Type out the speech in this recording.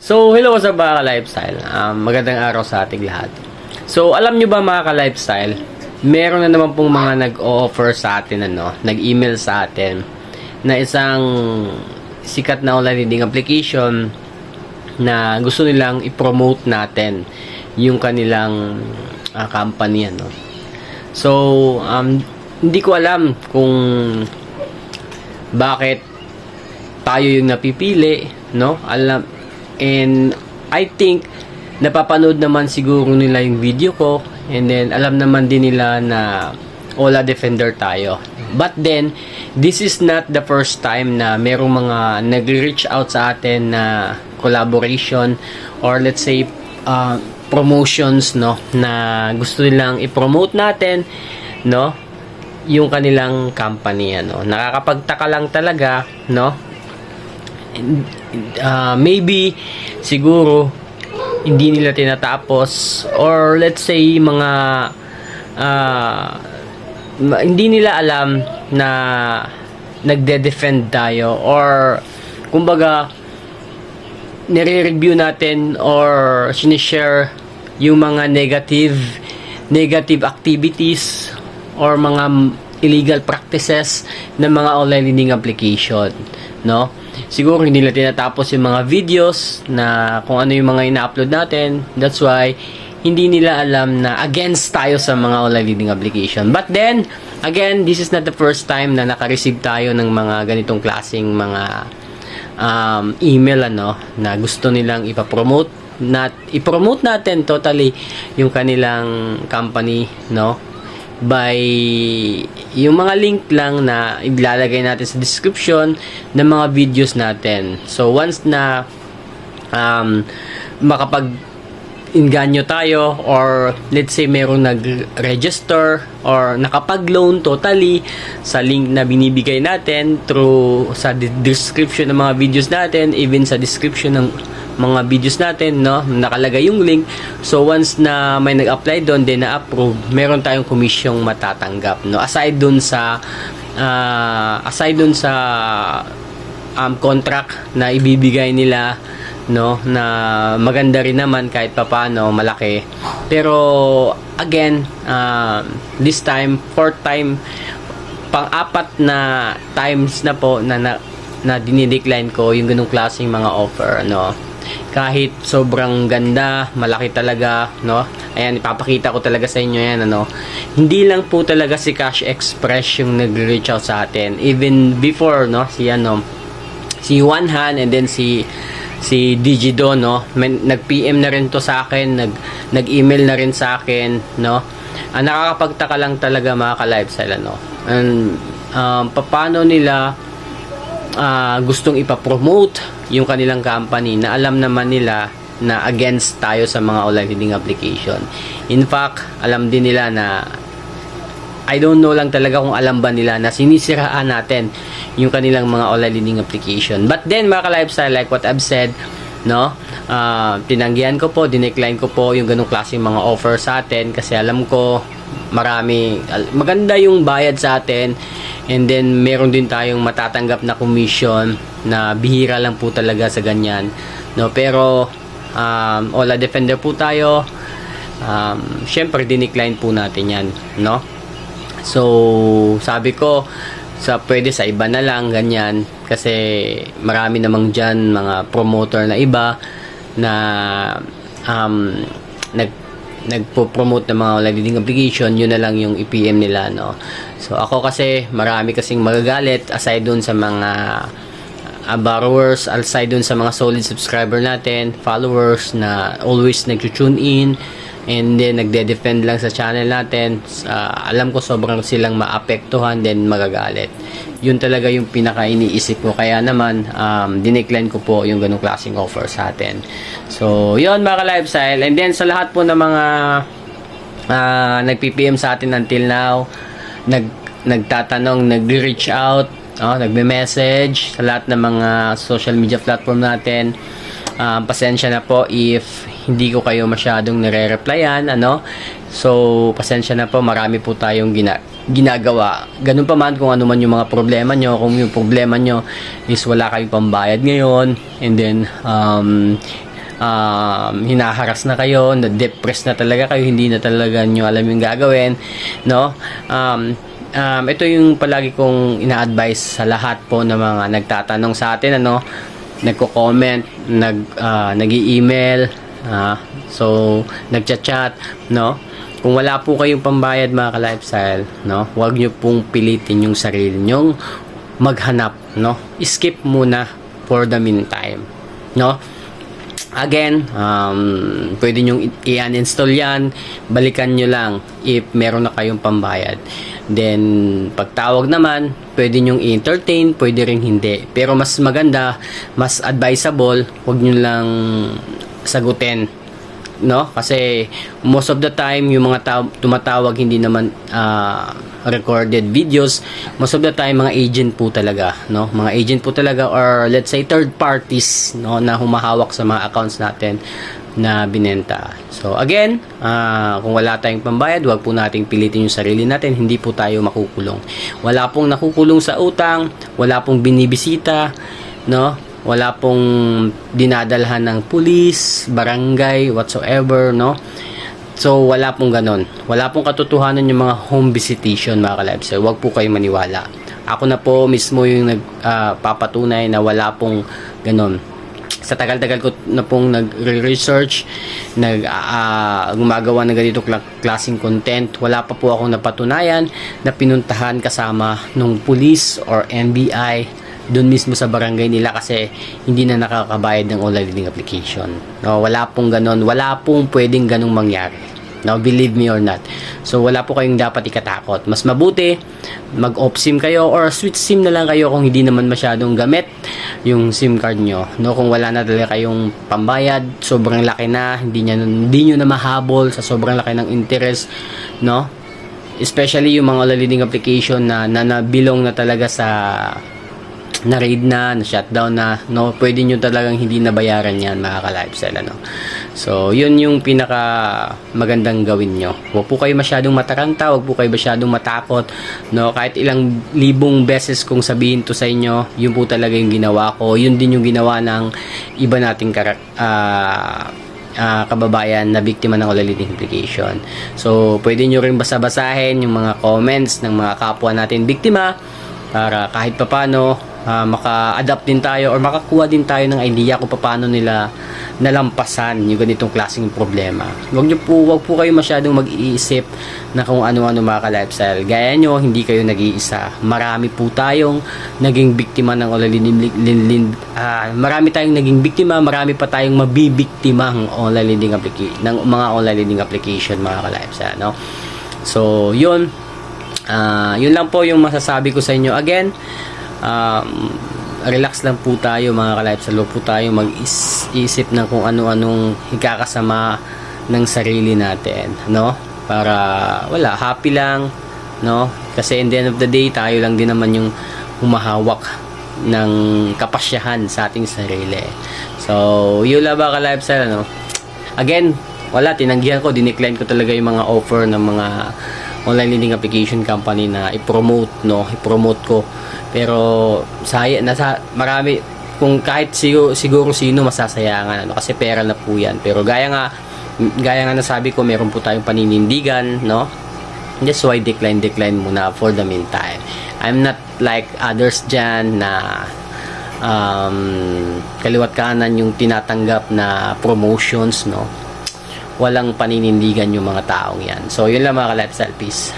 So, hello sa mga ka-lifestyle. Magandang araw sa ating lahat. So, alam nyo ba mga ka-lifestyle, meron na naman pong mga nag-o-offer sa atin, nag-email sa atin, na isang sikat na online reading application na gusto nilang i-promote natin yung kanilang company, So, hindi ko alam kung bakit tayo yung napipili, And I think napapanood naman siguro nila yung video ko, and then alam naman din nila na Ola Defender tayo. But then this is not the first time na merong mga nag-reach out sa atin na collaboration or let's say promotions na gusto nilang i-promote natin yung kanilang company. Nakakapagtaka lang talaga, maybe siguro hindi nila tinatapos, or let's say mga hindi nila alam na nagde-defend tayo, or kumbaga nire-review natin or sinishare yung mga negative activities or mga illegal practices ng mga online learning application, Siguro hindi nila tinatapos yung mga videos na kung ano yung mga ina-upload natin. That's why hindi nila alam na against tayo sa mga online learning application. But then, again, this is not the first time na naka-receive tayo ng mga ganitong klaseng mga email na gusto nilang ipapromote i-promote natin totally yung kanilang company, by yung mga link lang na ilalagay natin sa description ng mga videos natin. So once na makapag-inganyo tayo, or let's say merong nag-register or nakapag-loan totally sa link na binibigay natin through sa description ng mga videos natin, even sa description ng mga videos natin, nakalagay yung link. So once na may nag-apply doon, then na-approve, meron tayong komisyong matatanggap, aside dun sa contract na ibibigay nila, na maganda rin naman kahit papaano, malaki. Pero again, this time, fourth time, pang-apat na times na po na dinidecline ko yung ganung klaseng mga offer, kahit sobrang ganda, malaki talaga, ayan, ipapakita ko talaga sa inyo yan, hindi lang po talaga si Cash Express yung nag-reach out sa atin. Even before, si One Hand, and then si Digido, nag-PM na rin to sa akin, nag-email na rin sa akin, nakakapagtaka lang talaga mga ka-lifestyle, and paano nila gustong ipapromote yung kanilang company na alam naman nila na against tayo sa mga online reading application. In fact, alam din nila na I don't know lang talaga kung alam ba nila na sinisiraan natin yung kanilang mga online reading application. But then mga ka-lifestyle, like what I've said, tinanggihan ko po, dinecline ko po yung ganung klaseng mga offer sa atin, kasi alam ko maganda yung bayad sa atin, and then meron din tayong matatanggap na commission na bihira lang po talaga sa ganyan, pero Ola Defender po tayo, syempre dinecline po natin yan, so sabi ko pwede sa iba na lang, ganyan, kasi marami namang dyan mga promoter na iba na nagpo-promote ng mga online reading application, yun na lang yung i-PM nila, So ako kasi marami kasing magagalit, aside dun sa mga borrowers, aside dun sa mga solid subscriber natin, followers na always nag-tune in and then nagde-defend lang sa channel natin. Alam ko sobrang silang maapektuhan, then magagalit. Yun talaga yung pinaka-iniisip ko, kaya naman dinecline ko po yung ganung klaseng offer sa atin. So yun mga ka-lifestyle, and then sa lahat po ng mga nag-PPM sa atin until now, nagtatanong, nag-reach out, nagme-message sa lahat ng mga social media platform natin, pasensya na po if hindi ko kayo masyadong nire-replyan, so pasensya na po, marami po tayong ginagawa. Ganun pa man kung ano man yung mga problema nyo, kung yung problema nyo is wala kayong pambayad ngayon, and then hinaharas na kayo, na-depress na talaga kayo, hindi na talaga nyo alam yung gagawin, no? Ito yung palagi kong ina-advise sa lahat po ng mga nagtatanong sa atin, ano, nagko-comment, nag-i-email, so nagchat-chat, no? Kung wala po kayong pambayad mga ka-lifestyle, no, huwag nyo pong pilitin yung sarili nyong maghanap, no? Skip muna for the meantime, no? Again, pwede nyo i-uninstall yan, balikan nyo lang if meron na kayong pambayad. Then, pagtawag naman, pwede nyo i-entertain, pwede rin hindi. Pero mas maganda, mas advisable, huwag nyo lang sagutin, no? Kasi most of the time yung mga tumatawag hindi naman recorded videos. Most of the time mga agent po talaga, no? Mga agent po talaga, or let's say third parties, no, na humahawak sa mga accounts natin na binenta. So again, kung wala tayong pambayad, wag po nating pilitin yung sarili natin, hindi po tayo makukulong. Wala pong nakukulong sa utang, wala pong binibisita, no? Wala pong dinadalhan ng pulis, barangay, whatsoever, no? So, wala pong ganon. Wala pong katotohanan yung mga home visitation, mga ka-lifestyle. Huwag po kayong maniwala. Ako na po mismo yung nagpapatunay na wala pong ganon. Sa tagal-tagal ko na pong nag-research, gumagawa ng ganito klaseng content, wala pa po akong napatunayan na pinuntahan kasama nung police or NBI doon mismo sa barangay nila kasi hindi na nakakabayad ng online learning application. No, wala pong ganon, wala pong pwedeng ganong mangyari. No, believe me or not. So wala po kayong dapat ikatakot. Mas mabuti mag-off SIM kayo or switch SIM na lang kayo kung hindi naman masyadong gamit yung SIM card nyo. No, kung wala na talaga kayong pambayad, sobrang laki na, hindi nyo na mahabol sa sobrang laki ng interest, no? Especially yung mga online learning application na nabilong na talaga sa na-raid na shutdown na, no, pwede nyo talagang hindi nabayaran yan, mga ka-lifestyle, ano. So, yun yung pinaka magandang gawin nyo. Huwag po kayo masyadong mataranta, huwag po kayo masyadong matakot, no, kahit ilang libong beses kung sabihin to sa inyo, yun po talaga yung ginawa ko, yun din yung ginawa ng iba nating kababayan na biktima ng online learning application. So, pwede nyo rin basa-basahin yung mga comments ng mga kapwa natin biktima para kahit papano maka-adapt din tayo or makakuha din tayo ng idea kung paano nila nalampasan yung ganitong klaseng problema. Wag po kayo masyadong mag-iisip na kung ano-ano mga ka-lifestyle. Gaya nyo, hindi kayo nag-iisa. Marami po tayong naging biktima ng marami tayong naging biktima, marami pa tayong mabibiktima ng online learning application, ng mga online learning application, mga ka-lifestyle, no? So, yun lang po yung masasabi ko sa inyo. Again, relax lang po tayo, mga ka-lifestyle. Huwag po tayo mag-isip ng kung ano-anong ikakasama ng sarili natin, no? Para wala, happy lang, no? Kasi in the end of the day, tayo lang din naman yung humahawak ng kapasyahan sa ating sarili. So, yun lang ba, ka-lifestyle, ano? Again, wala, tinanggihan ko, dinecline ko talaga yung mga offer ng mga online learning application company na i-promote, no? I-promote ko. Pero marami, kung kahit siguro sino masasayangan, ano, kasi pera na po yan. Pero gaya nga nasabi ko, meron po tayong paninindigan, no? That's why decline muna for the meantime. I'm not like others dyan na kaliwat kanan yung tinatanggap na promotions, no? Walang paninindigan yung mga taong yan. So, yun lang, mga ka-lifestyle. Peace.